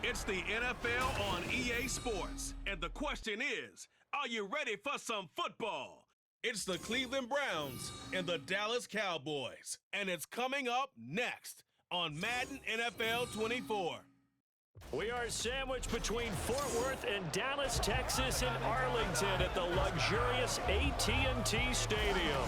It's the NFL on EA Sports, and the question is, are you ready for some football? It's the Cleveland Browns and the Dallas Cowboys, and it's coming up next on Madden NFL 24. We are sandwiched between Fort Worth and Dallas, Texas, and Arlington at the luxurious AT&T Stadium.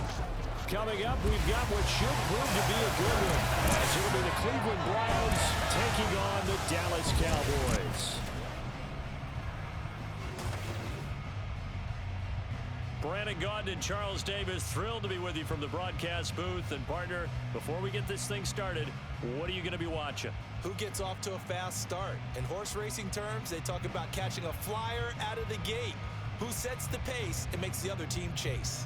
Coming up, we've got what should prove to be a good one, as it'll be the Cleveland Browns taking on the Dallas Cowboys. Brandon Gaudin and Charles Davis, thrilled to be with you from the broadcast booth. And partner, before we get this thing started, what are you going to be watching? Who gets off to a fast start? In horse racing terms, they talk about catching a flyer out of the gate. Who sets the pace and makes the other team chase?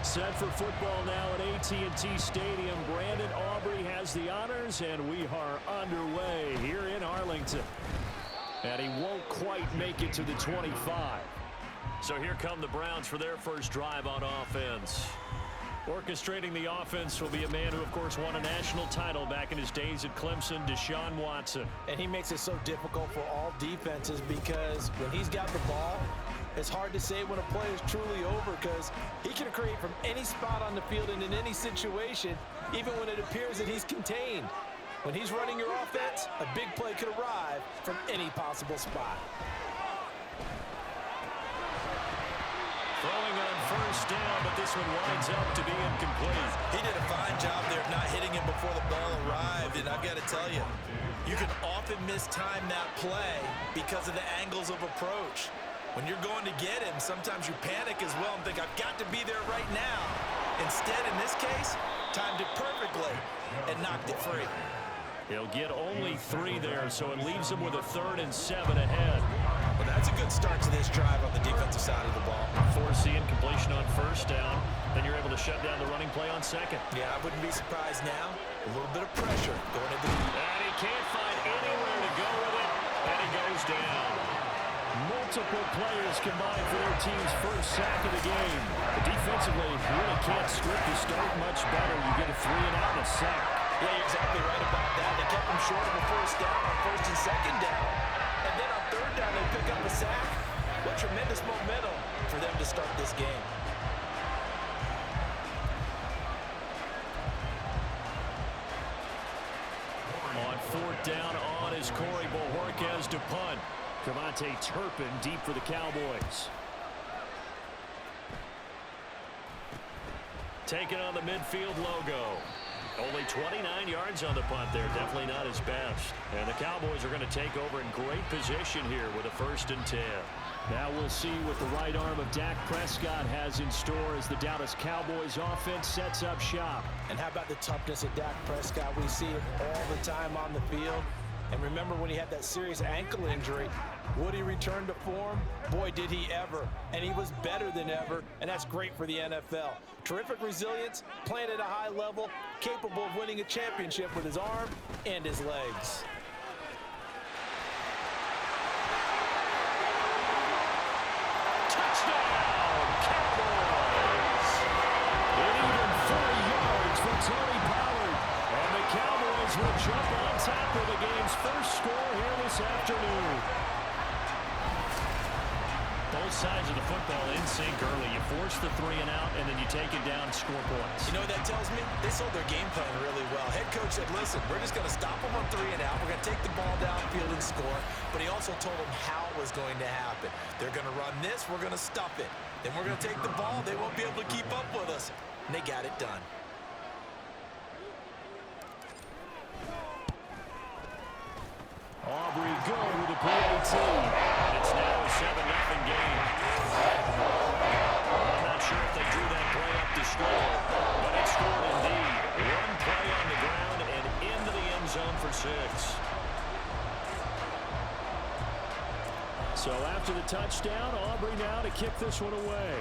Set for football now at AT&T Stadium. Brandon Aubrey has the honors, and we are underway here in Arlington. And he won't quite make it to the 25. So here come the Browns for their first drive on offense. Orchestrating the offense will be a man who, of course, won a national title back in his days at Clemson, Deshaun Watson. And he makes it so difficult for all defenses because when he's got the ball, it's hard to say when a play is truly over because he can create from any spot on the field and in any situation, even when it appears that he's contained. When he's running your offense, a big play could arrive from any possible spot. Throwing on first down, but this one winds up to be incomplete. He did a fine job there of not hitting him before the ball arrived, and I've got to tell you, you can often mistime that play because of the angles of approach. When you're going to get him, sometimes you panic as well and think, I've got to be there right now. Instead, in this case, timed it perfectly and knocked it free. He'll get only 3 there, so it leaves him with a 3rd and 7 ahead. Well, that's a good start to this drive on the defensive side of the ball. Forcing completion on first down, then you're able to shut down the running play on second. Yeah, I wouldn't be surprised now. A little bit of pressure going into the... And he can't find anywhere to go with it, and he goes down. Multiple players combined for their team's first sack of the game. Defensively, you really can't script the start much better. You get a 3 and out and a sack. Yeah, you're exactly right about that. They kept him short of a first down on first and second down. And then on third down, they pick up a sack. What tremendous momentum for them to start this game. On 4th down on is Corey Bojorquez to punt. Cavante Turpin deep for the Cowboys. Taking on the midfield logo. Only 29 yards on the punt there. Definitely not his best. And the Cowboys are going to take over in great position here with a 1st and 10. Now we'll see what the right arm of Dak Prescott has in store as the Dallas Cowboys offense sets up shop. And how about the toughness of Dak Prescott? We see it all the time on the field. And remember when he had that serious ankle injury, would he return to form? Boy, did he ever. And he was better than ever, and that's great for the NFL. Terrific resilience, playing at a high level, capable of winning a championship with his arm and his legs. Touchdown, Cowboys! And even 4 yards for Tony Pollard. And the Cowboys will jump on top of the game's first score here this afternoon. Both sides of the football in sync early. You force the 3 and out, and then you take it down, score points. You know what that tells me? They sold their game plan really well. Head coach said, listen, we're just going to stop them on 3 and out. We're going to take the ball downfield and score. But he also told them how it was going to happen. They're going to run this. We're going to stuff it. Then we're going to take the ball. They won't be able to keep up with us. And they got it done. Aubrey going with the PAT. It's now a 7-0 game. I'm not sure if they drew that play up to score, but it scored indeed. 1 play on the ground and into the end zone for 6. So after the touchdown, Aubrey now to kick this one away.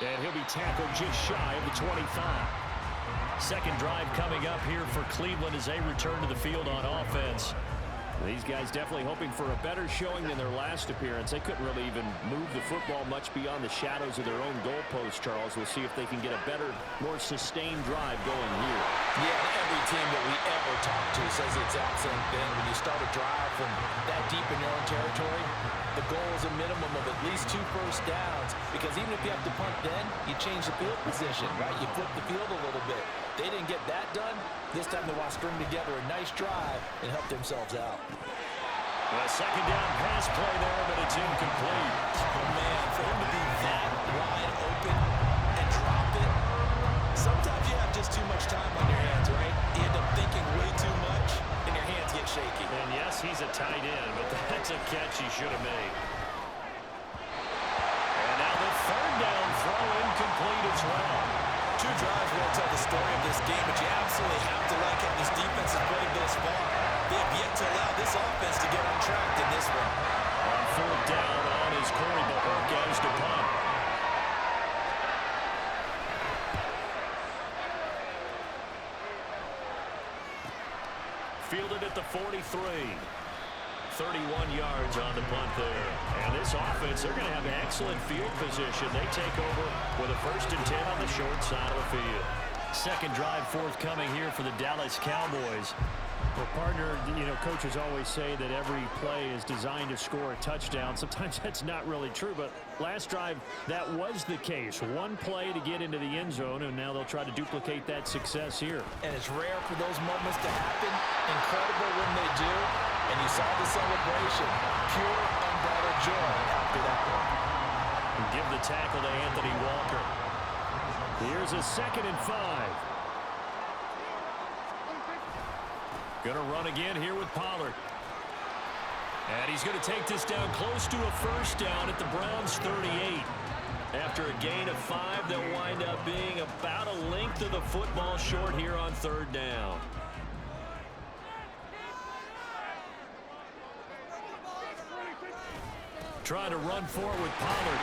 And he'll be tackled just shy of the 25. Second drive coming up here for Cleveland as they return to the field on offense. These guys definitely hoping for a better showing than their last appearance. They couldn't really even move the football much beyond the shadows of their own goalpost, Charles. We'll see if they can get a better, more sustained drive going here. Yeah, every team that we ever talk to says the exact same thing. When you start a drive from that deep in your own territory, the goal is a minimum of at least 2 first downs, because even if you have to punt then, you change the field position, right? You flip the field a little bit. They didn't get that done. This time they want to string together a nice drive and help themselves out. A second down pass play there, but it's incomplete. Oh, man, for him to be that wide open and drop it, sometimes you have just too much time on your hands, right? You end up thinking way too much, and your hands get shaky. And yes, he's a tight end, but that's a catch he should have made. And now the third down throw incomplete as well. 2 drives won't tell the story of this game, but you absolutely have to like how this defense has played thus far. They have yet to allow this offense to get on track in this one. On fourth down on his Corey Butler goes to punt. Fielded at the 43. 31 yards on the punt there. And this offense, they're going to have excellent field position. They take over with a 1st and 10 on the short side of the field. Second drive forthcoming here for the Dallas Cowboys. Well, partner, coaches always say that every play is designed to score a touchdown. Sometimes that's not really true, but last drive, that was the case. One play to get into the end zone, and now they'll try to duplicate that success here. And it's rare for those moments to happen. Incredible when they do. And you saw the celebration. Pure, unbridled joy after that one. And give the tackle to Anthony Walker. Here's a 2nd and 5. Going to run again here with Pollard. And he's going to take this down close to a 1st down at the Browns' 38. After a gain of 5, they'll wind up being about a length of the football short here on 3rd down. Trying to run for it with Pollard.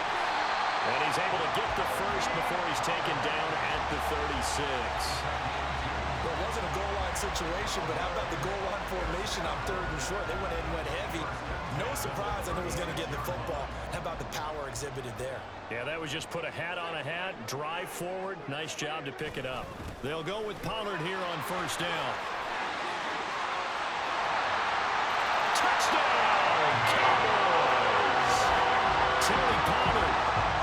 And he's able to get the first before he's taken down at the 36. Well, it wasn't a goal line situation, but how about the goal line formation on 3rd and short? They went in and went heavy. No surprise I knew he was going to get the football. How about the power exhibited there? Yeah, that was just put a hat on a hat, drive forward. Nice job to pick it up. They'll go with Pollard here on 1st down. Touchdown, Cowboys! Terry Pollard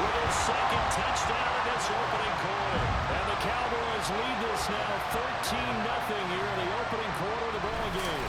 with his 2nd touchdown in this opening quarter. And the Cowboys lead this now 13-0 here in the opening quarter of the ball game.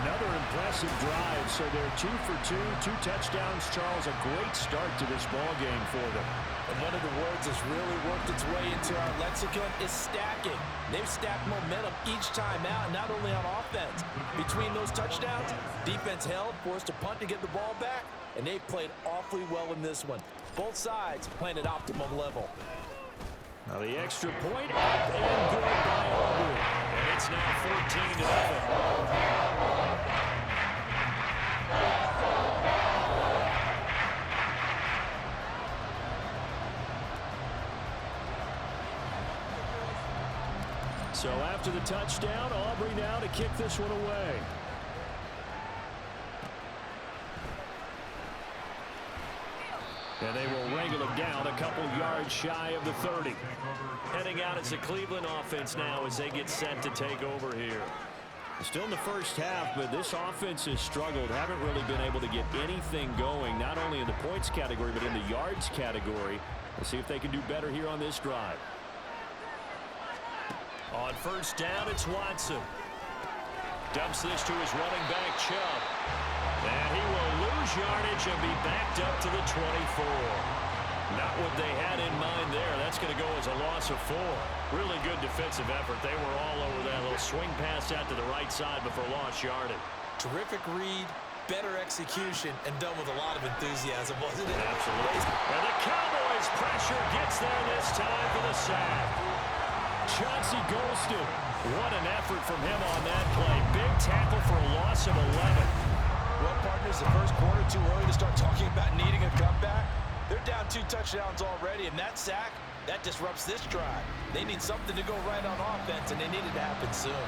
Another impressive drive, so they're 2 for 2, 2 touchdowns. Charles, a great start to this ball game for them. And one of the words that's really worked its way into our lexicon is stacking. They've stacked momentum each time out, not only on offense. Between those touchdowns, defense held, forced a punt to get the ball back, and they've played awfully well in this one. Both sides playing at optimum level. Now the extra point up and good by Aubrey. And it's now 14-0. So after the touchdown, Aubrey now to kick this one away. And they will wrangle him down a couple yards shy of the 30. Heading out as the Cleveland offense now as they get set to take over here. Still in the first half, but this offense has struggled. Haven't really been able to get anything going, not only in the points category, but in the yards category. We'll see if they can do better here on this drive. On 1st down, it's Watson. Dumps this to his running back, Chubb. And he will lose yardage and be backed up to the 24. Not what they had in mind there. That's going to go as a loss of 4. Really good defensive effort. They were all over that little swing pass out to the right side before lost yardage. Terrific read, better execution, and done with a lot of enthusiasm, wasn't it? Absolutely. And the Cowboys pressure gets there this time for the sack. Chauncey Golston. What an effort from him on that play. Big tackle for a loss of 11. Well, partners, the first quarter too early to start talking about needing a comeback. They're down 2 touchdowns already, and that sack That disrupts this drive. They need something to go right on offense, and they need it to happen soon.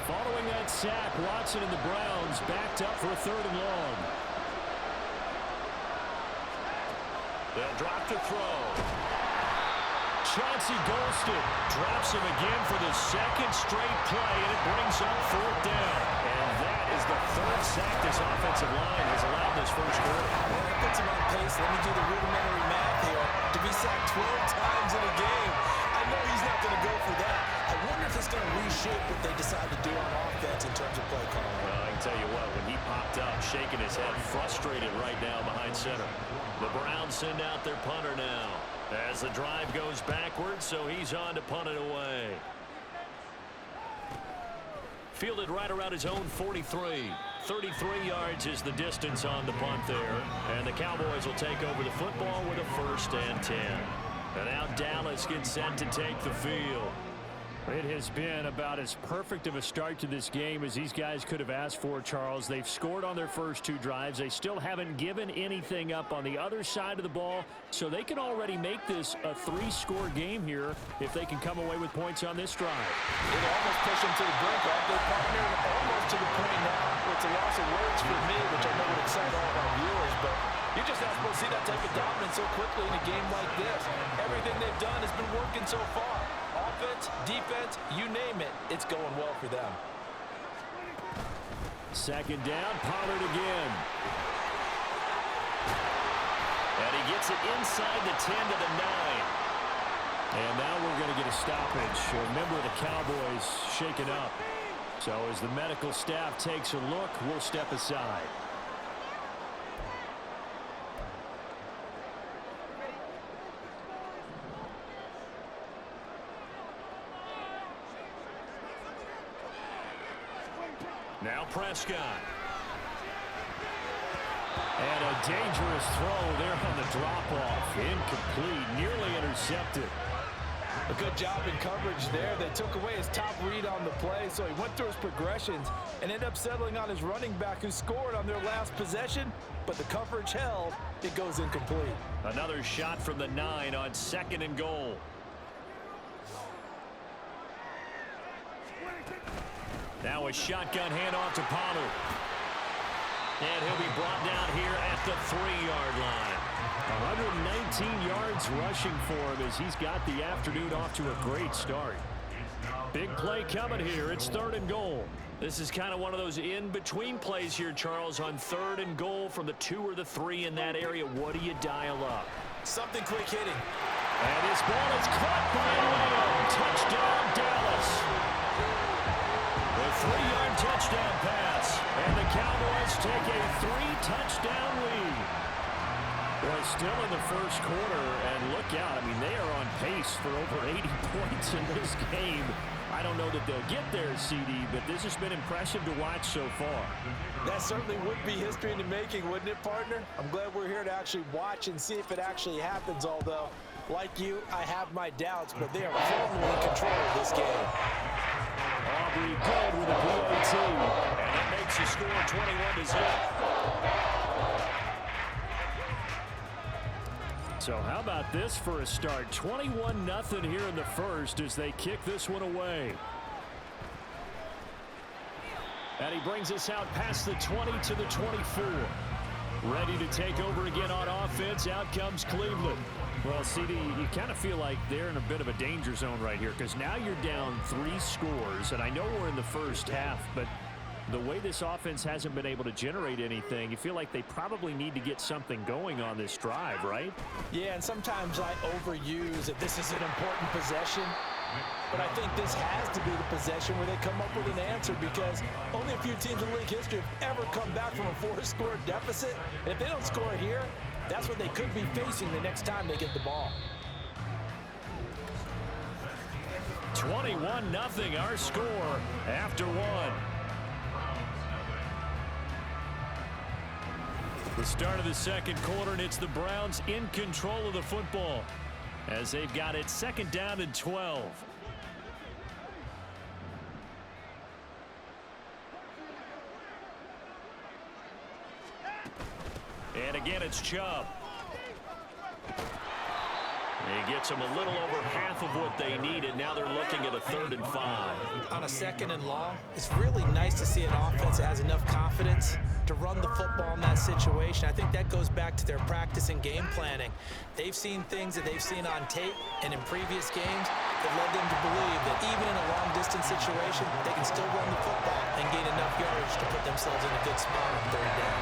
Following that sack, Watson and the Browns backed up for 3rd and long. They'll drop to throw. Chauncey Golston drops him again for the 2nd straight play, and it brings up 4th down. And that is the 3rd sack this offensive line has allowed this first quarter. Well, that puts him on pace. Let me do the rudimentary math here. To be sacked 12 times in a game, I know he's not going to go for that. I wonder if it's going to reshape what they decide to do on offense in terms of play calling. Well, I can tell you what, when he popped up, shaking his head, frustrated right now behind center. The Browns send out their punter now as the drive goes backwards, so he's on to punt it away. Fielded right around his own 43. 33 yards is the distance on the punt there. And the Cowboys will take over the football with a 1st and 10. And now Dallas gets set to take the field. It has been about as perfect of a start to this game as these guys could have asked for, Charles. They've scored on their first 2 drives. They still haven't given anything up on the other side of the ball, so they can already make this a 3-score game here if they can come away with points on this drive. It'll almost push them to the brink, aren't they, partner? Almost to the point now where it's a loss of words for me, which I know would excite all of our viewers, but you're just not supposed to see that type of dominance so quickly in a game like this. Everything they've done has been working so far. Offense, defense, you name it, it's going well for them. 2nd down, Pollard again. And he gets it inside the 10 to the 9. And now we're going to get a stoppage. A member of the Cowboys shaken up. So as the medical staff takes a look, we'll step aside. Now Prescott. And a dangerous throw there on the drop-off. Incomplete, nearly intercepted. A good job in coverage there. They took away his top read on the play, so he went through his progressions and ended up settling on his running back who scored on their last possession, but the coverage held. It goes incomplete. Another shot from the 9 on 2nd and goal. Now a shotgun handoff to Pollard. And he'll be brought down here at the 3-yard line. 119 yards rushing for him as he's got the afternoon off to a great start. Big play coming here. It's 3rd and goal. This is kind of one of those in-between plays here, Charles, on 3rd and goal from the 2 or the 3 in that area. What do you dial up? Something quick hitting. And his ball is caught by Lamb. Touchdown, Dallas. A 3-yard touchdown pass. And the Cowboys take a 3-touchdown lead. Well, still in the first quarter, and look out. I mean, they are on pace for over 80 points in this game. I don't know that they'll get there, CD, but this has been impressive to watch so far. That certainly would be history in the making, wouldn't it, partner? I'm glad we're here to actually watch and see if it actually happens, although, like you, I have my doubts, but they are firmly in control of this game. Aubrey good with a PAT, and it makes the score 21-0. So how about this for a start? 21-0 here in the first as they kick this one away. And he brings us out past the 20 to the 24. Ready to take over again on offense. Out comes Cleveland. Well, CD, you kind of feel like they're in a bit of a danger zone right here because now you're down 3 scores. And I know we're in the first half, but the way this offense hasn't been able to generate anything, you feel like they probably need to get something going on this drive, right? Yeah, and sometimes I overuse that this is an important possession. But I think this has to be the possession where they come up with an answer because only a few teams in league history have ever come back from a 4-score deficit. And if they don't score here, that's what they could be facing the next time they get the ball. 21-0 our score after 1. The start of the second quarter, and it's the Browns in control of the football as they've got it 2nd down and 12. And again, it's Chubb. He gets them a little over half of what they needed. Now they're looking at a 3rd and 5. On a 2nd and long, it's really nice to see an offense that has enough confidence to run the football in that situation. I think that goes back to their practice and game planning. They've seen things that they've seen on tape and in previous games that led them to believe that even in a long-distance situation, they can still run the football and gain enough yardage to put themselves in a good spot on 3rd down.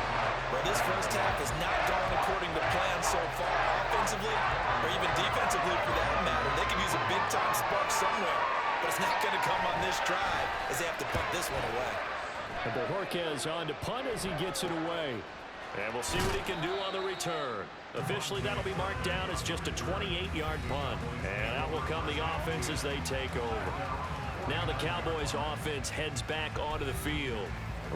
Well, this first half has not gone according to plan so far, offensively or even defensively for that matter. They could use a big-time spark somewhere, but it's not going to come on this drive as they have to punt this one away. And Bojorquez on to punt as he gets it away. And we'll see what he can do on the return. Officially, that'll be marked down as just a 28-yard punt. And out will come the offense as they take over. Now the Cowboys offense heads back onto the field.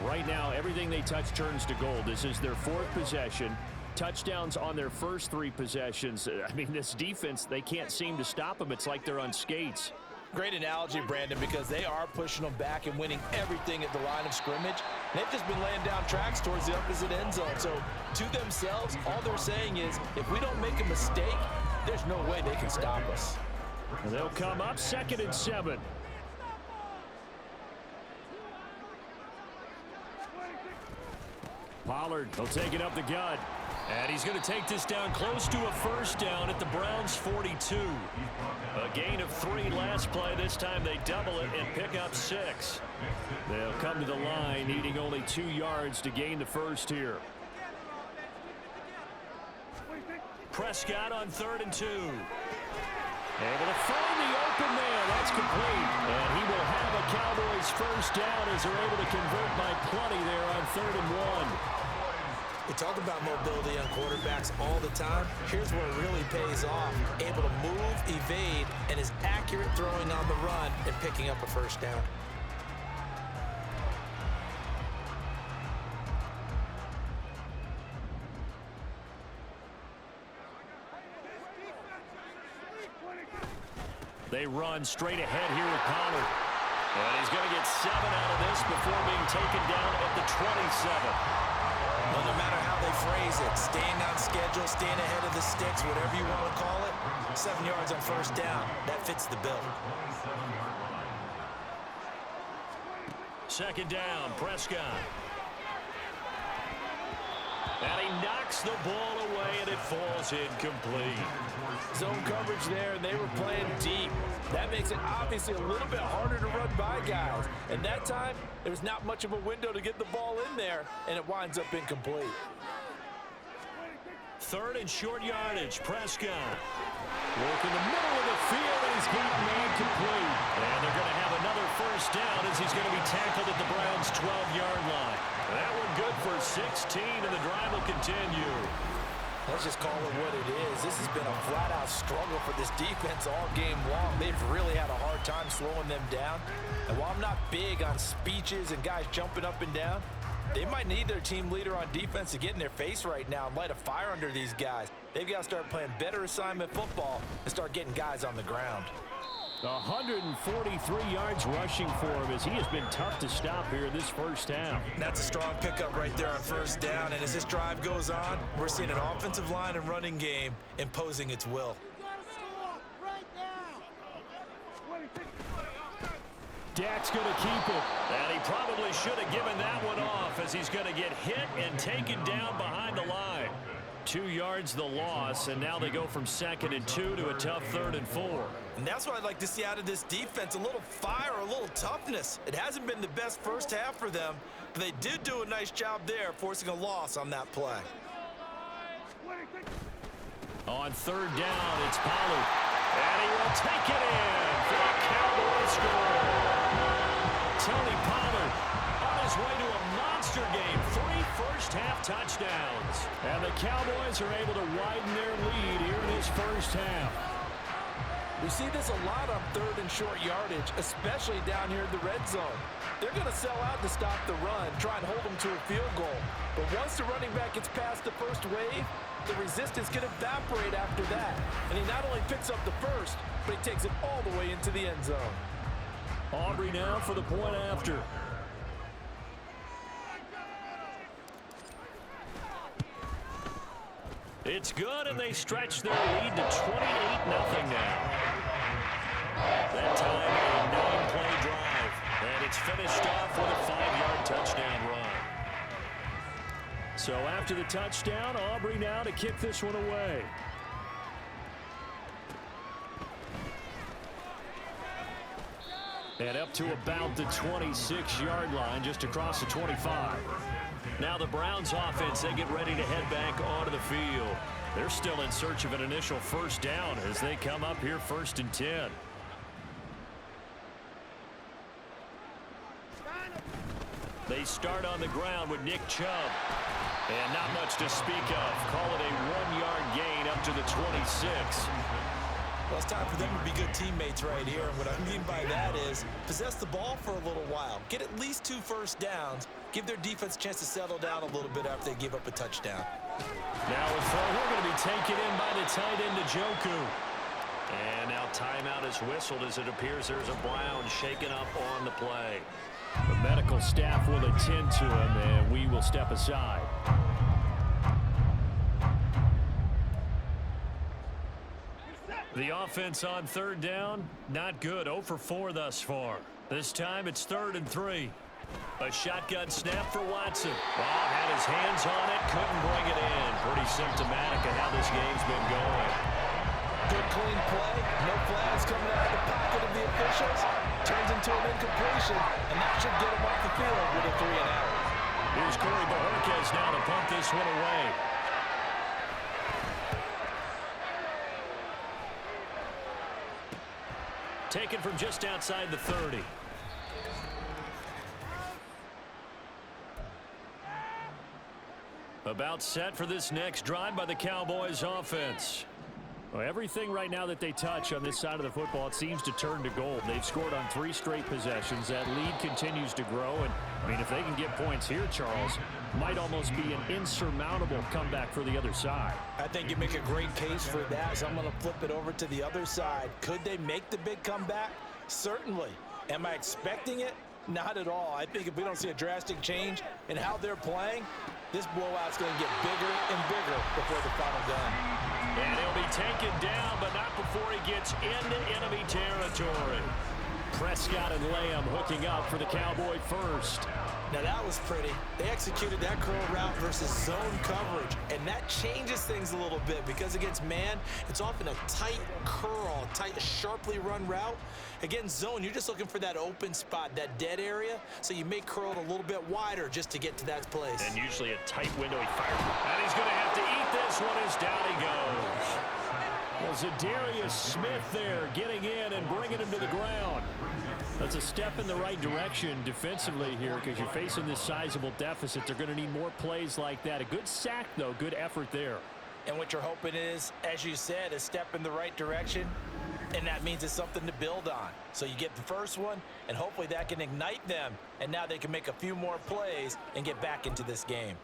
Right now, everything they touch turns to gold. This is their 4th possession. Touchdowns on their first 3 possessions. I mean, this defense, they can't seem to stop them. It's like they're on skates. Great analogy, Brandon, because they are pushing them back and winning everything at the line of scrimmage. They've just been laying down tracks towards the opposite end zone. So to themselves, all they're saying is, if we don't make a mistake, there's no way they can stop us. And they'll come up 2nd and 7. Pollard, he'll take it up the gut. And he's going to take this down close to a 1st down at the Browns' 42. A gain of 3 last play. This time they double it and pick up 6. They'll come to the line needing only 2 yards to gain the 1st here. Prescott on 3rd and 2. Able to find the open man. That's complete. And he will have a Cowboys 1st down as they're able to convert by plenty there on 3rd and 1. We talk about mobility on quarterbacks all the time. Here's where it really pays off. Able to move, evade, and is accurate throwing on the run and picking up a 1st down. They run straight ahead here with Pollard. And he's going to get 7 out of this before being taken down at the 27. Well, no matter how they phrase it, staying on schedule, staying ahead of the sticks, whatever you want to call it, 7 yards on 1st down, that fits the bill. 2nd down, Prescott. And he knocks the ball away, and it falls incomplete. Zone coverage there, and they were playing deep. That makes it obviously a little bit harder to run by guys. And that time, there was not much of a window to get the ball in there, and it winds up incomplete. 3rd and short yardage, Prescott. Work in the middle of the field, and he's got man complete. And they're going to have another 1st down as he's going to be tackled at the Browns' 12-yard line. That one good for 16, and the drive will continue. Let's just call it what it is. This has been a flat-out struggle for this defense all game long. They've really had a hard time slowing them down. And while I'm not big on speeches and guys jumping up and down, they might need their team leader on defense to get in their face right now and light a fire under these guys. They've got to start playing better assignment football and start getting guys on the ground. 143 yards rushing for him as he has been tough to stop here this 1st half. That's a strong pickup right there on 1st down. And as this drive goes on, we're seeing an offensive line and running game imposing its will. Dak's going to keep it. And he probably should have given that one off as he's going to get hit and taken down behind the line. 2 yards the loss, and now they go from 2nd and 2 to a tough 3rd and 4. And that's what I'd like to see out of this defense, a little fire, a little toughness. It hasn't been the best 1st half for them, but they did do a nice job there, forcing a loss on that play. On 3rd down, it's Pollard. And he will take it in for a Cowboy score. Tony Pollard on his way to a monster game. 3 first-half touchdowns. And the Cowboys are able to widen their lead here in this 1st half. We see this a lot on 3rd and short yardage, especially down here in the red zone. They're going to sell out to stop the run, try and hold them to a field goal. But once the running back gets past the first wave, the resistance can evaporate after that. And he not only picks up the first, but he takes it all the way into the end zone. Aubrey now for the point after. It's good, and they stretch their lead to 28-0. finished off with a 5-yard touchdown run. So after the touchdown, Aubrey now to kick this one away. And up to about the 26-yard line, just across the 25. Now the Browns offense, they get ready to head back onto the field. They're still in search of an initial first down as they come up here 1st and 10. They start on the ground with Nick Chubb. And not much to speak of. Call it a 1-yard gain up to the 26. Well, it's time for them to be good teammates right here. And what I mean by that is possess the ball for a little while. Get at least 2 first downs. Give their defense a chance to settle down a little bit after they give up a touchdown. Now a throw here going to be taken in by the tight end, Njoku. And now timeout is whistled as it appears there's a Brown shaken up on the play. The medical staff will attend to him, and we will step aside. The offense on 3rd down, not good. 0 for 4 thus far. This time it's 3rd and 3. A shotgun snap for Watson. Bob had his hands on it, couldn't bring it in. Pretty symptomatic of how this game's been going. Good clean play, no flags coming out of the pocket of the officials. Turns into an incompletion, and that should get him off the field with a 3-and-out. Here's Corey Bojorquez now to pump this one away. Taken from just outside the 30. About set for this next drive by the Cowboys offense. Well, everything right now that they touch on this side of the football, it seems to turn to gold. They've scored on 3 straight possessions. That lead continues to grow. And, I mean, if they can get points here, Charles, might almost be an insurmountable comeback for the other side. I think you make a great case for that, so I'm going to flip it over to the other side. Could they make the big comeback? Certainly. Am I expecting it? Not at all. I think if we don't see a drastic change in how they're playing, this blowout's going to get bigger and bigger before the final gun. And he'll be taken down, but not before he gets into enemy territory. Prescott and Lamb hooking up for the Cowboy first. Now that was pretty. They executed that curl route versus zone coverage, and that changes things a little bit because against man, it's often a tight curl, tight, sharply run route. Against zone, you're just looking for that open spot, that dead area, so you may curl it a little bit wider just to get to that place. And usually a tight window he fires. And he's going to have to eat this one as down he goes. Well, Zadarius Smith there getting in and bringing him to the ground. That's a step in the right direction defensively here because you're facing this sizable deficit. They're going to need more plays like that. A good sack, though. Good effort there. And what you're hoping is, as you said, a step in the right direction, and that means it's something to build on. So you get the first one, and hopefully that can ignite them, and now they can make a few more plays and get back into this game.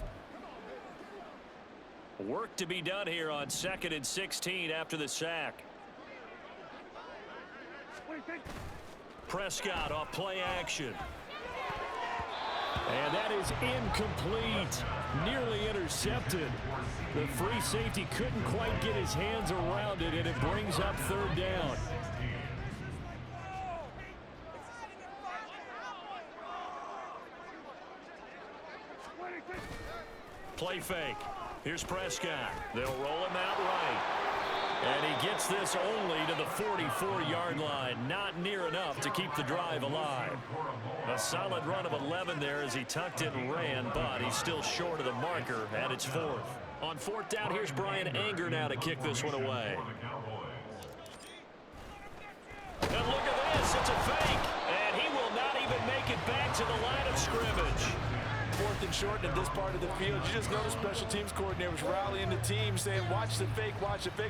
Work to be done here on 2nd and 16 after the sack. Prescott off play action. And that is incomplete. Nearly intercepted. The free safety couldn't quite get his hands around it, and it brings up 3rd down. Play fake. Here's Prescott. They'll roll him out right. And he gets this only to the 44-yard line. Not near enough to keep the drive alive. A solid run of 11 there as he tucked it and ran, but he's still short of the marker at its 4th. On 4th down, here's Brian Anger now to kick this one away. And look at this, it's a fake. And he will not even make it back to the line of scrimmage. 4th and short in this part of the field. You just notice special teams coordinators rallying the team saying, watch the fake,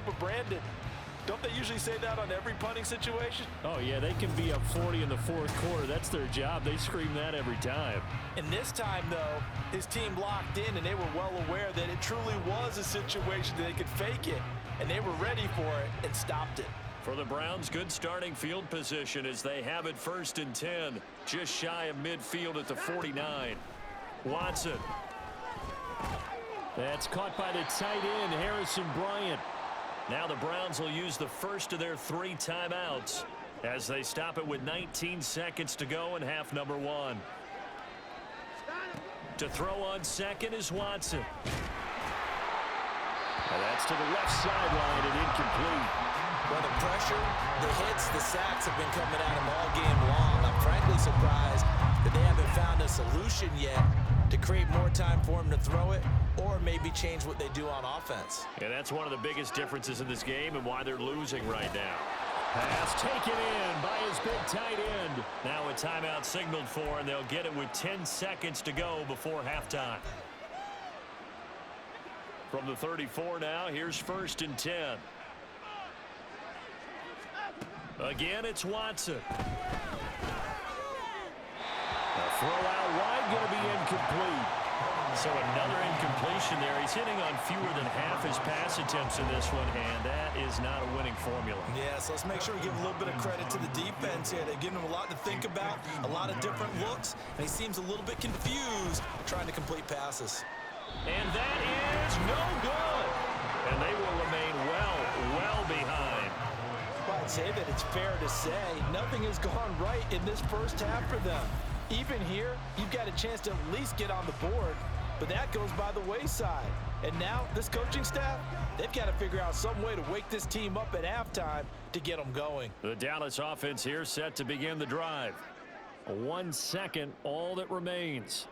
but Brandon, don't they usually say that on every punting situation? Oh, yeah, they can be up 40 in the 4th quarter. That's their job. They scream that every time. And this time, though, his team locked in, and they were well aware that it truly was a situation that they could fake it, and they were ready for it and stopped it. For the Browns, good starting field position as they have it 1st and 10, just shy of midfield at the 49. Watson. That's caught by the tight end, Harrison Bryant. Now the Browns will use the first of their 3 timeouts. as they stop it with 19 seconds to go in half number one. To throw on second is Watson. And that's to the left sideline and incomplete. Well, the pressure, the hits, the sacks have been coming at him all game long. I'm frankly surprised that they haven't found a solution yet to create more time for him to throw it or maybe change what they do on offense. Yeah, that's one of the biggest differences in this game and why they're losing right now. Pass taken in by his big tight end. Now a timeout signaled for, and they'll get it with 10 seconds to go before halftime. From the 34 now, here's 1st and 10. Again, it's Watson. A throw out wide, going to be incomplete. So another incompletion there. He's hitting on fewer than half his pass attempts in this one, and that is not a winning formula. Yeah, so let's make sure we give a little bit of credit to the defense here. They've given him a lot to think about, a lot of different looks, and he seems a little bit confused trying to complete passes. And that is no good. And they will remain well behind. Well, I'd say that it's fair to say nothing has gone right in this first half for them. Even here, you've got a chance to at least get on the board, but that goes by the wayside. And now, this coaching staff, they've got to figure out some way to wake this team up at halftime to get them going. The Dallas offense here set to begin the drive. 1 second, all that remains.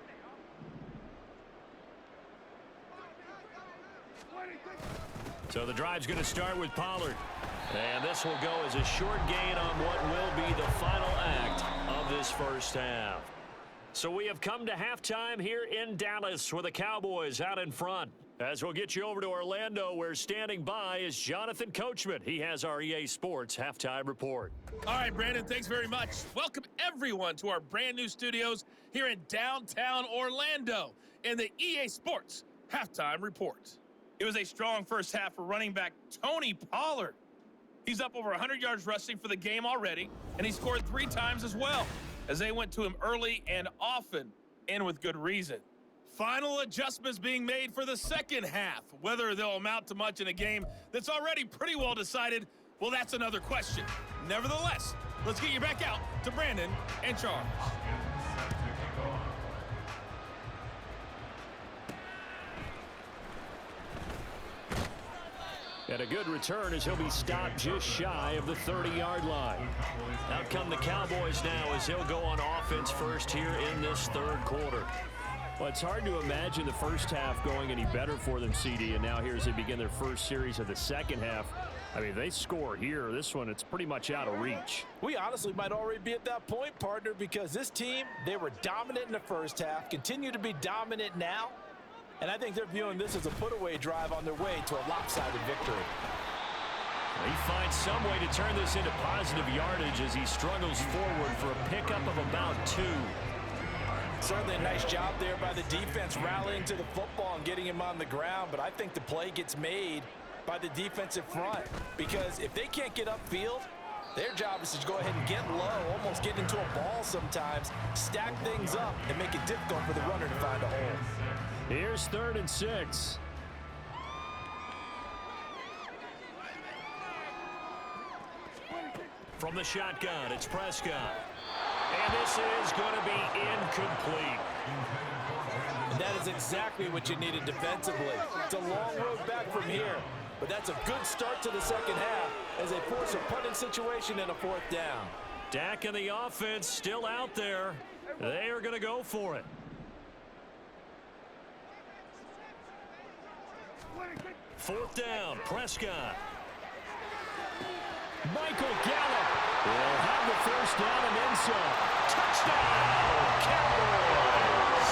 So the drive's going to start with Pollard. And this will go as a short gain on what will be the final act of this first half. So we have come to halftime here in Dallas with the Cowboys out in front. As we'll get you over to Orlando, where standing by is Jonathan Coachman. He has our EA Sports halftime report. All right, Brandon, thanks very much. Welcome everyone to our brand new studios here in downtown Orlando in the EA Sports halftime report. It was a strong first half for running back Tony Pollard. He's up over 100 yards rushing for the game already, and he scored 3 times as well, as they went to him early and often, and with good reason. Final adjustments being made for the second half. Whether they'll amount to much in a game that's already pretty well decided, well, that's another question. Nevertheless, let's get you back out to Brandon and Charles. And a good return as he'll be stopped just shy of the 30-yard line. Out come the Cowboys now as he'll go on offense first here in this third quarter. Well, it's hard to imagine the first half going any better for them, CD, and now here as they begin their first series of the second half. I mean, they score here. This one, it's pretty much out of reach. We honestly might already be at that point, partner, because this team, they were dominant in the first half, continue to be dominant now. And I think they're viewing this as a put-away drive on their way to a lopsided victory. He finds some way to turn this into positive yardage as he struggles forward for a pickup of about 2. Certainly a nice job there by the defense rallying to the football and getting him on the ground. But I think the play gets made by the defensive front, because if they can't get upfield, their job is to go ahead and get low, almost get into a ball sometimes, stack things up, and make it difficult for the runner to find a hole. Here's 3rd and 6. From the shotgun, it's Prescott. And this is going to be incomplete. And that is exactly what you needed defensively. It's a long road back from here, but that's a good start to the second half as they force a punting situation and a 4th down. Dak and the offense still out there. They are going to go for it. Fourth down, Prescott. Michael Gallup will have the first down and then some. Touchdown, Cowboys!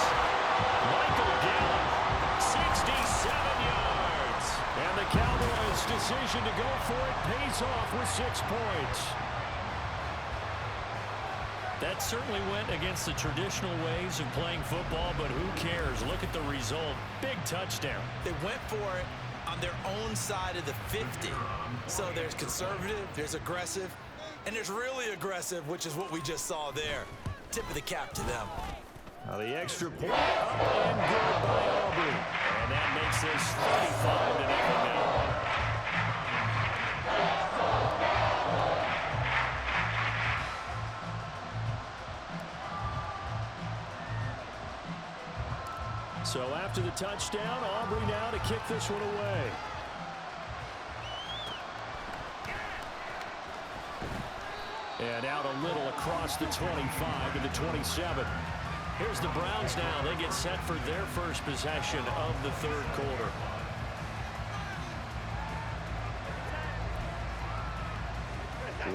Michael Gallup, 67 yards. And the Cowboys' decision to go for it pays off with 6 points. That certainly went against the traditional ways of playing football, but who cares? Look at the result. Big touchdown. They went for it on their own side of the 50. So there's conservative, there's aggressive, and there's really aggressive, which is what we just saw there. Tip of the cap to them. Now the extra point up and good by Aubrey. And that makes this 35-0 now. So after the touchdown, Aubrey now to kick this one away. And out a little across the 25 to the 27. Here's the Browns now. They get set for their first possession of the third quarter.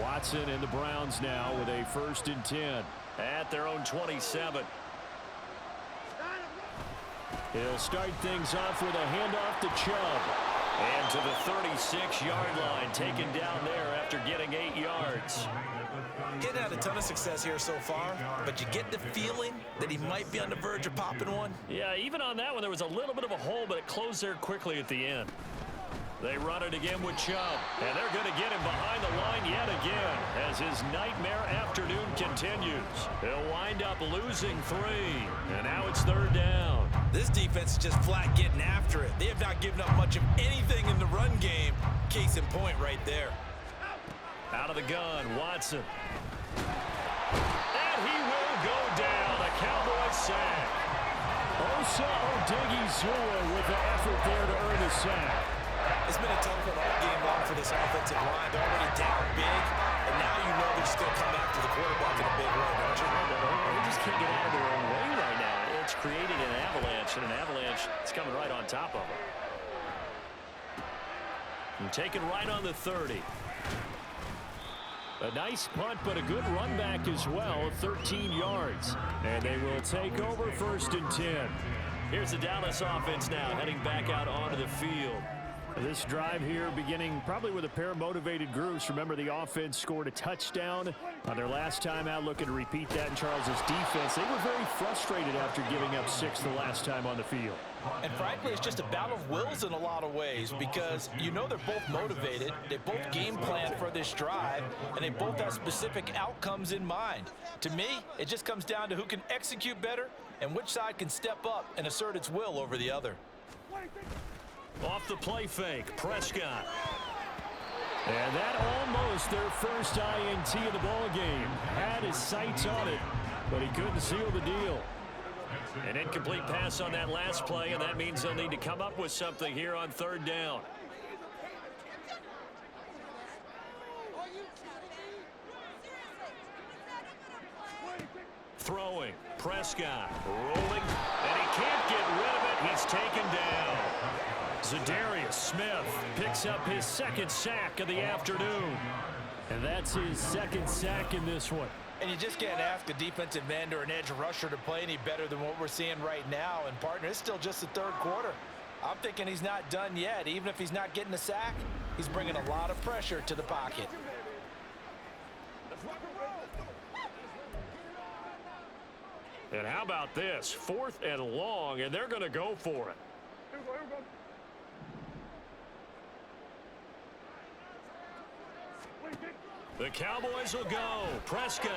Watson and the Browns now with a 1st and 10 at their own 27. He'll start things off with a handoff to Chubb. And to the 36-yard line, taken down there after getting 8 yards. Getting had a ton of success here so far, but you get the feeling that he might be on the verge of popping one. Yeah, even on that one, there was a little bit of a hole, but it closed there quickly at the end. They run it again with Chubb, and they're going to get him behind the line yet again as his nightmare afternoon continues. He'll wind up losing 3, and now it's 3rd down. This defense is just flat getting after it. They have not given up much of anything in the run game. Case in point right there. Out of the gun, Watson. And he will go down. A Cowboys sack. Osa Odighizuwa with the effort there to earn the sack. It's been a tough one all game long for this offensive line. They're already down big, and now you know they're still coming after the quarterback in a big way, don't you? They just can't get out of their own way right now. It's created an avalanche, and an avalanche is coming right on top of them. And taken right on the 30. A nice punt, but a good run back as well, 13 yards. And they will take over 1st and 10. Here's the Dallas offense now, heading back out onto the field. This drive here beginning probably with a pair of motivated groups. Remember, the offense scored a touchdown on their last time out, looking to repeat that in Charles's defense. They were very frustrated after giving up 6 the last time on the field. And frankly, it's just a battle of wills in a lot of ways because you know they're both motivated, they both game plan for this drive, and they both have specific outcomes in mind. To me, it just comes down to who can execute better and which side can step up and assert its will over the other. Off the play fake, Prescott. And that almost their first INT of the ball game. Had his sights on it, but he couldn't seal the deal. An incomplete pass on that last play, and that means they'll need to come up with something here on 3rd down. Throwing, Prescott, rolling, and he can't get rid of it. He's taken down. Zadarius Smith picks up his 2nd sack of the afternoon. And that's his 2nd sack in this one. And you just can't ask a defensive end or an edge rusher to play any better than what we're seeing right now. And, partner, it's still just the 3rd quarter. I'm thinking he's not done yet. Even if he's not getting a sack, he's bringing a lot of pressure to the pocket. And how about this? 4th and long, and they're going to go for it. The Cowboys will go. Prescott.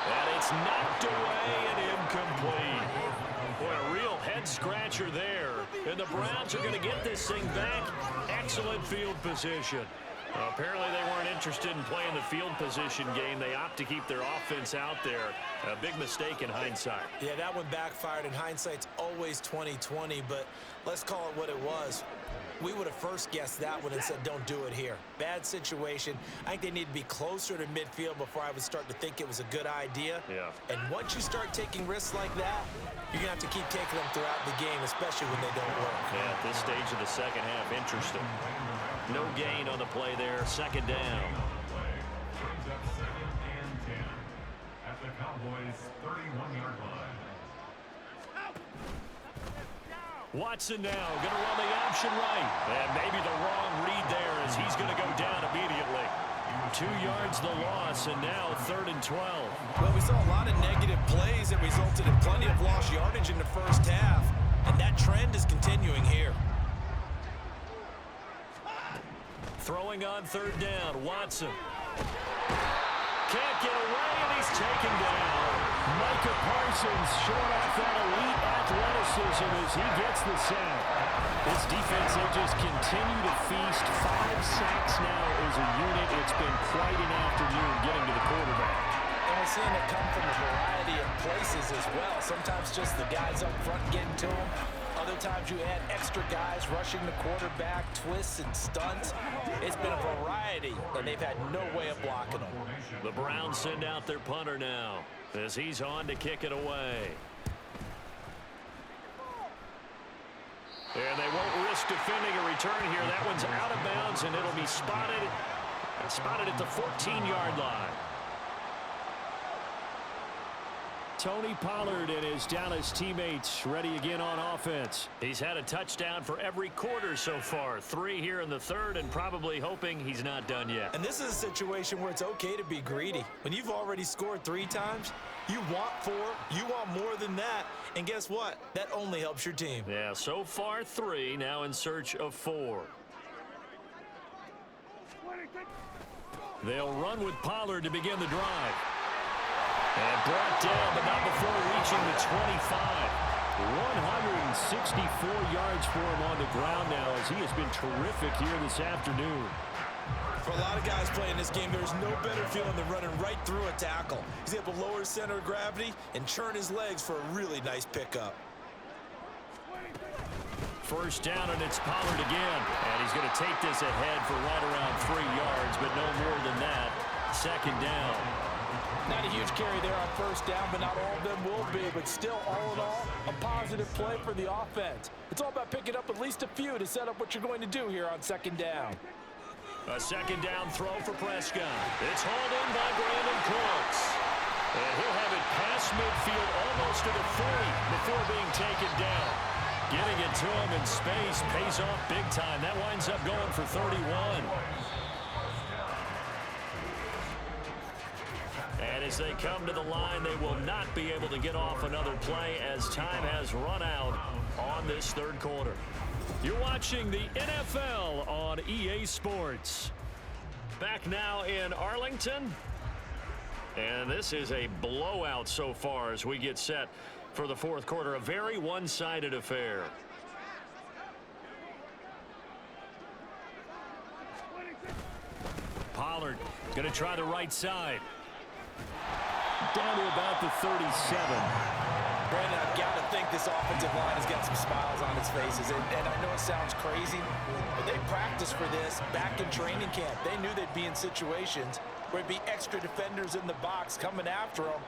And it's knocked away and incomplete. Boy, a real head-scratcher there. And the Browns are going to get this thing back. Excellent field position. Apparently they weren't interested in playing the field position game. They opt to keep their offense out there. A big mistake in hindsight. Yeah, that one backfired. In hindsight's always 20/20, but let's call it what it was. We would have first guessed that one and said, don't do it here. Bad situation. I think they need to be closer to midfield before I would start to think it was a good idea. Yeah. And once you start taking risks like that, you're going to have to keep taking them throughout the game, especially when they don't work. Yeah, at this stage of the 2nd half, interesting. No gain on the play there. 2nd down. At the Cowboys' 31-yard line. Watson now going to run the option right. And maybe the wrong read there as he's going to go down immediately. 2 yards the loss, and now 3rd and 12. Well, we saw a lot of negative plays that resulted in plenty of lost yardage in the first half, and that trend is continuing here. Throwing on 3rd down, Watson. Can't get away, and he's taken down. Micah Parsons showing off that elite athleticism as he gets the sack. This defense, they just continue to feast. 5 sacks now as a unit. It's been quite an afternoon getting to the quarterback. And we're seeing it come from a variety of places as well. Sometimes just the guys up front getting to him. Other times you add extra guys rushing the quarterback, twists and stunts. It's been a variety, and they've had no way of blocking them. The Browns send out their punter now as he's on to kick it away. And they won't risk defending a return here. That one's out of bounds, and it'll be spotted at the 14-yard line. Tony Pollard and his Dallas teammates ready again on offense. He's had a touchdown for every quarter so far. 3 here in the third, and probably hoping he's not done yet. And this is a situation where it's okay to be greedy. When you've already scored 3 times, you want 4, you want more than that. And guess what? That only helps your team. Yeah, so far 3, now in search of 4. They'll run with Pollard to begin the drive. And brought down, but not before reaching the 25. 164 yards for him on the ground now, as he has been terrific here this afternoon. For a lot of guys playing this game, there's no better feeling than running right through a tackle. He's able to lower his center of gravity and churn his legs for a really nice pickup. First down, and it's Pollard again. And he's going to take this ahead for right around 3 yards, but no more than that. Second down. Not a huge carry there on first down, but not all of them will be. But still, all in all, a positive play for the offense. It's all about picking up at least a few to set up what you're going to do here on second down. A second down throw for Prescott. It's hauled in by Brandon Cooks. And he'll have it past midfield almost to the 40 before being taken down. Getting it to him in space pays off big time. That winds up going for 31. And as they come to the line, they will not be able to get off another play as time has run out on this third quarter. You're watching the NFL on EA Sports. Back now in Arlington. And this is a blowout so far as we get set for the fourth quarter. A very one-sided affair. Pollard going to try the right side. Down to about the 37. Brandon, I've got to think this offensive line has got some smiles on its faces. And I know it sounds crazy, but they practiced for this back in training camp. They knew they'd be in situations where it'd be extra defenders in the box coming after them,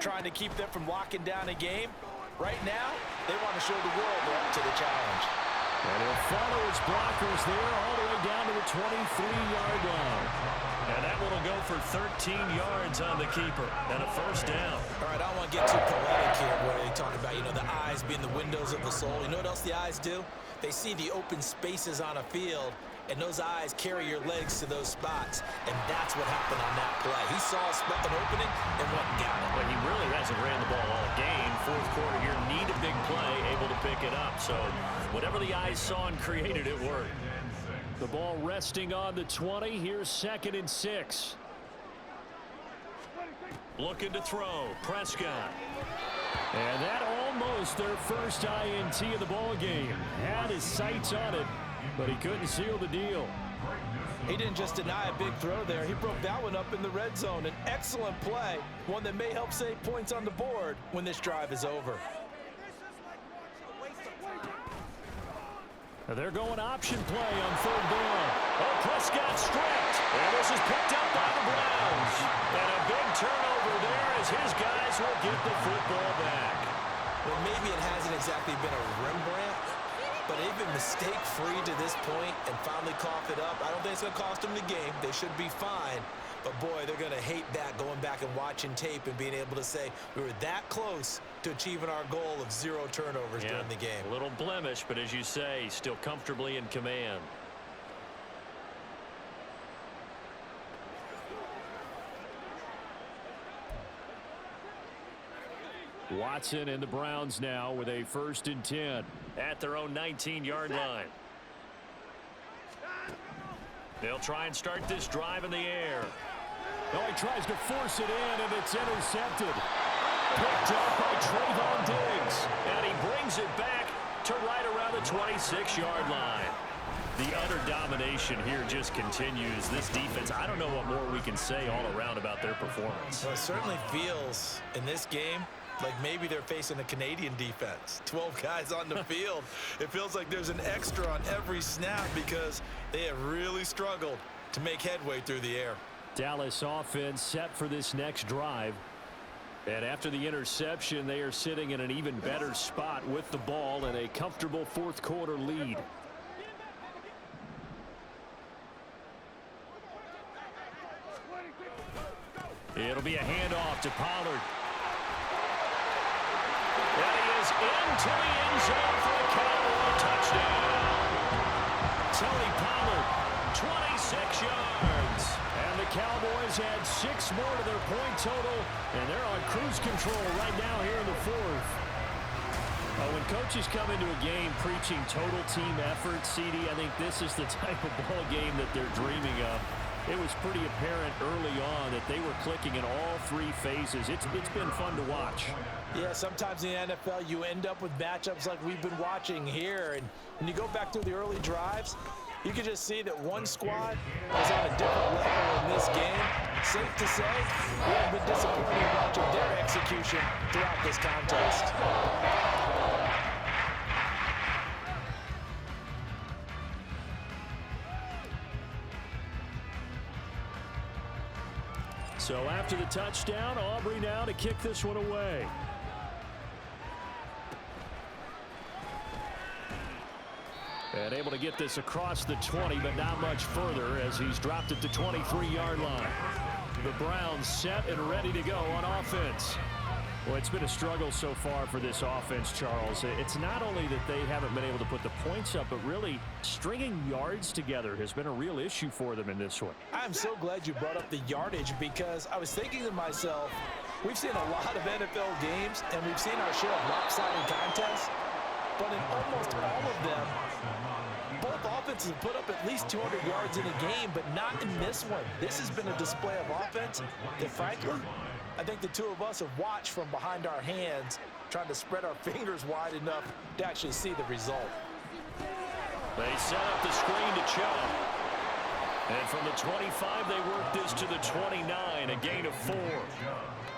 trying to keep them from locking down a game. Right now, they want to show the world they're up to the challenge. And he'll follow his blockers there all the way down to the 23-yard line. And that one will go for 13 yards on the keeper and a first down. All right, I don't want to get too poetic here where they talk about, the eyes being the windows of the soul. You know what else the eyes do? They see the open spaces on a field, and those eyes carry your legs to those spots, and that's what happened on that play. He saw an opening and went and got it. But he really hasn't ran the ball all game. Fourth quarter here, need a big play, able to pick it up. So whatever the eyes saw and created, it worked. The ball resting on the 20. Here's 2nd and 6. Looking to throw. Prescott. And that almost their first INT of the ball game. Had his sights on it, but he couldn't seal the deal. He didn't just deny a big throw there. He broke that one up in the red zone. An excellent play, one that may help save points on the board when this drive is over. They're going option play on third down. Oh, Prescott stripped. And this is picked up by the Browns. And a big turnover there as his guys will get the football back. Well, maybe it hasn't exactly been a Rembrandt, but they've been mistake-free to this point and finally coughed it up. I don't think it's going to cost them the game. They should be fine. But, boy, they're going to hate that, going back and watching tape and being able to say we were that close to achieving our goal of 0 turnovers during the game. A little blemish, but as you say, still comfortably in command. Watson and the Browns now with a 1st and 10 at their own 19-yard line. They'll try and start this drive in the air. Oh, he tries to force it in, and it's intercepted. Picked up by Trayvon Diggs. And he brings it back to right around the 26-yard line. The utter domination here just continues. This defense, I don't know what more we can say all around about their performance. Well, it certainly feels in this game like maybe they're facing a Canadian defense. 12 guys on the field. It feels like there's an extra on every snap because they have really struggled to make headway through the air. Dallas offense set for this next drive. And after the interception, they are sitting in an even better spot with the ball and a comfortable fourth quarter lead. It'll be a handoff to Pollard. And he is into the end zone for a Cowboy touchdown. Tony Pollard, 26 yards. And the Cowboys add 6 more to their point total, and they're on cruise control right now here in the fourth. When coaches come into a game preaching total team effort, CD, I think this is the type of ball game that they're dreaming of. It was pretty apparent early on that they were clicking in all 3 phases. It's been fun to watch. Yeah, sometimes in the NFL you end up with matchups like we've been watching here. And when you go back to the early drives, you can just see that one squad was on a different level in this game. Safe to say, we have been disappointed watching their execution throughout this contest. So after the touchdown, Aubrey now to kick this one away. And able to get this across the 20, but not much further as he's dropped it to 23-yard line. The Browns set and ready to go on offense. Well, it's been a struggle so far for this offense, Charles. It's not only that they haven't been able to put the points up, but really stringing yards together has been a real issue for them in this one. I'm so glad you brought up the yardage because I was thinking to myself, we've seen a lot of NFL games and we've seen our share of lopsided contests, but in almost all of them, both offenses have put up at least 200 yards in a game, but not in this one. This has been a display of offense that, frankly, I think the two of us have watched from behind our hands, trying to spread our fingers wide enough to actually see the result. They set up the screen to Chubb. And from the 25, they work this to the 29, a gain of 4.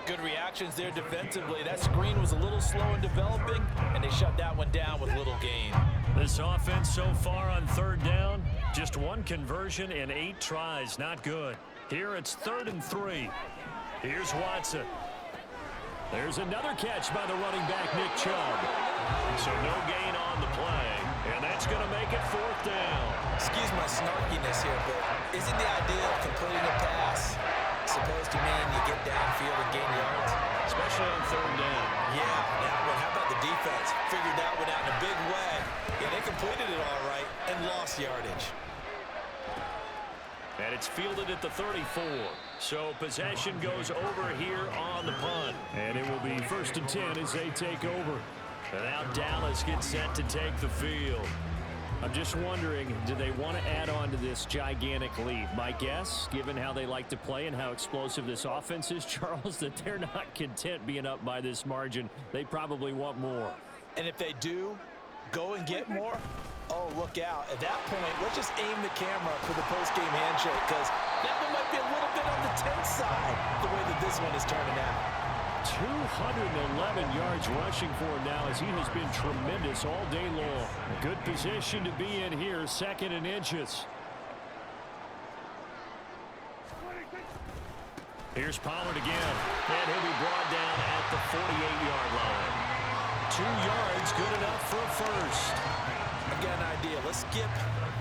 Good reactions there defensively. That screen was a little slow in developing, and they shut that one down with little gain. This offense so far on 3rd down, just 1 conversion and 8 tries. Not good. Here it's 3rd and 3. Here's Watson. There's another catch by the running back, Nick Chubb. So no gain on the play, and that's going to make it 4th down. Excuse my snarkiness here, but isn't the idea of completing a pass supposed to mean you get downfield and gain yards? Especially on 3rd down. Yeah, now, but how about the defense? Figured that one out in a big way. Yeah, they completed it all right and lost yardage. And it's fielded at the 34. So possession goes over here on the punt. And it will be 1st and 10 as they take over. And now Dallas gets set to take the field. I'm just wondering, do they want to add on to this gigantic lead? My guess, given how they like to play and how explosive this offense is, Charles, that they're not content being up by this margin. They probably want more. And if they do go and get more, oh, look out. At that point, let's just aim the camera for the post-game handshake because that one might be a little bit on the tense side, the way that this one is turning out. 211 yards rushing for him now as he has been tremendous all day long. Good position to be in here, 2nd and inches. Here's Pollard again, and he'll be brought down at the 48-yard line. 2 yards, good enough for a first. I've got an idea. Let's skip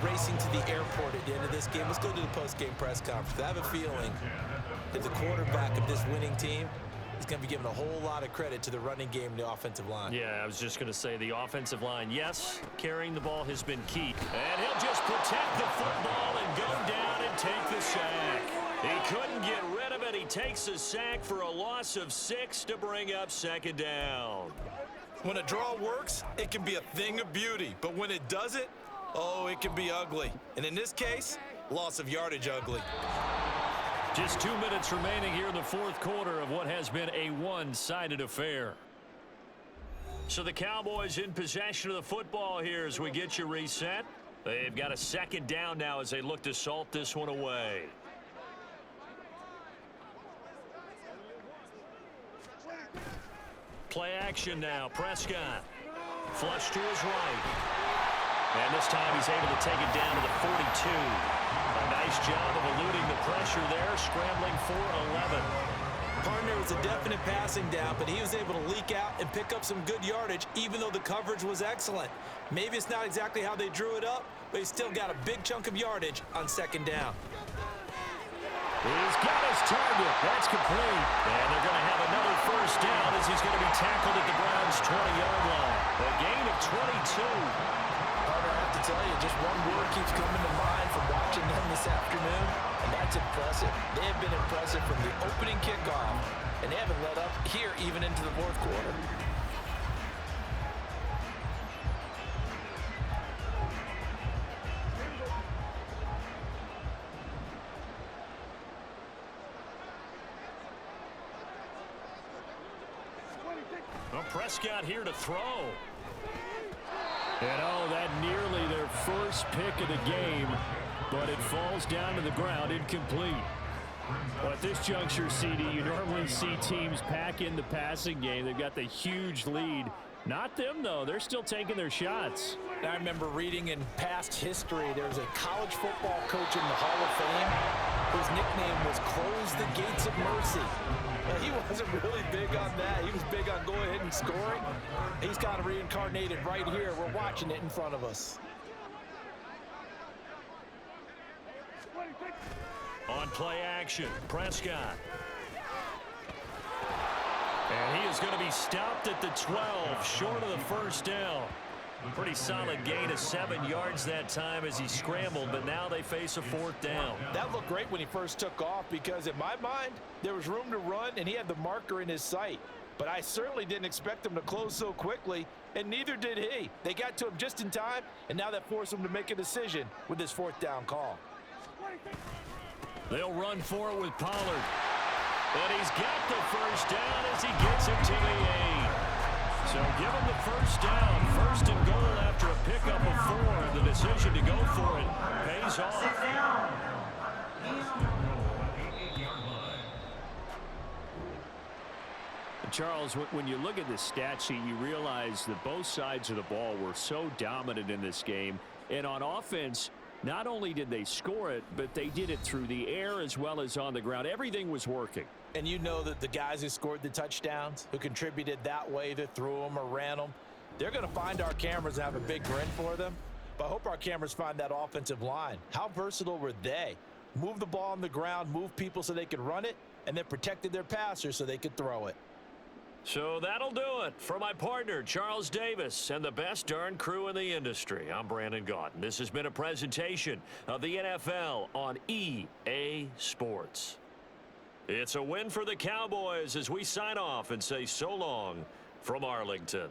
racing to the airport at the end of this game. Let's go to the post-game press conference. I have a feeling that the quarterback of this winning team is going to be given a whole lot of credit to the running game and the offensive line. Yeah, I was just going to say the offensive line, yes, carrying the ball has been key. And he'll just protect the football and go down and take the sack. He couldn't get rid of it. He takes a sack for a loss of 6 to bring up 2nd down. When a draw works, it can be a thing of beauty. But when it doesn't, oh, it can be ugly. And in this case, loss of yardage ugly. Just 2 minutes remaining here in the 4th quarter of what has been a one-sided affair. So the Cowboys in possession of the football here as we get you reset. They've got a second down now as they look to salt this one away. Play action now. Prescott. Flush to his right. And this time he's able to take it down to the 42. A nice job of eluding the pressure there, scrambling for 11. Partner was a definite passing down, but he was able to leak out and pick up some good yardage, even though the coverage was excellent. Maybe it's not exactly how they drew it up, but he's still got a big chunk of yardage on second down. He's got his target. That's complete. And they're going to have another first down as he's going to be tackled at the Browns' 20-yard line. A gain of 22. Partner, I have to tell you, just one word keeps coming to mind from watching them this afternoon, and that's impressive. They have been impressive from the opening kickoff, and they haven't let up here even into the fourth quarter. Well, Prescott here to throw. And that nearly their first pick of the game, but it falls down to the ground, incomplete. Well, at this juncture, CD, you normally see teams pack in the passing game. They've got the huge lead. Not them, though. They're still taking their shots. I remember reading in past history, there was a college football coach in the Hall of Fame whose nickname was Close the Gates of Mercy. Well, he wasn't really big on that. He was big on go ahead and scoring. He's kind of reincarnated right here. We're watching it in front of us. On play action, Prescott. And he is going to be stopped at the 12, short of the first down. Pretty solid gain of 7 yards that time as he scrambled, but now they face a fourth down. That looked great when he first took off because, in my mind, there was room to run and he had the marker in his sight. But I certainly didn't expect him to close so quickly, and neither did he. They got to him just in time, and now that forced him to make a decision with his fourth down call. They'll run for it with Pollard. But he's got the first down as he gets it to the 8. So give him the first down. First and goal after a pickup of 4. And the decision to go for it pays off. Charles, when you look at the stat sheet, you realize that both sides of the ball were so dominant in this game. And on offense, not only did they score it, but they did it through the air as well as on the ground. Everything was working. And you know that the guys who scored the touchdowns, who contributed that way, that threw them or ran them, they're going to find our cameras and have a big grin for them. But I hope our cameras find that offensive line. How versatile were they? Move the ball on the ground, move people so they could run it, and then protected their passers so they could throw it. So that'll do it for my partner, Charles Davis, and the best darn crew in the industry. I'm Brandon Gaudin. This has been a presentation of the NFL on EA Sports. It's a win for the Cowboys as we sign off and say so long from Arlington.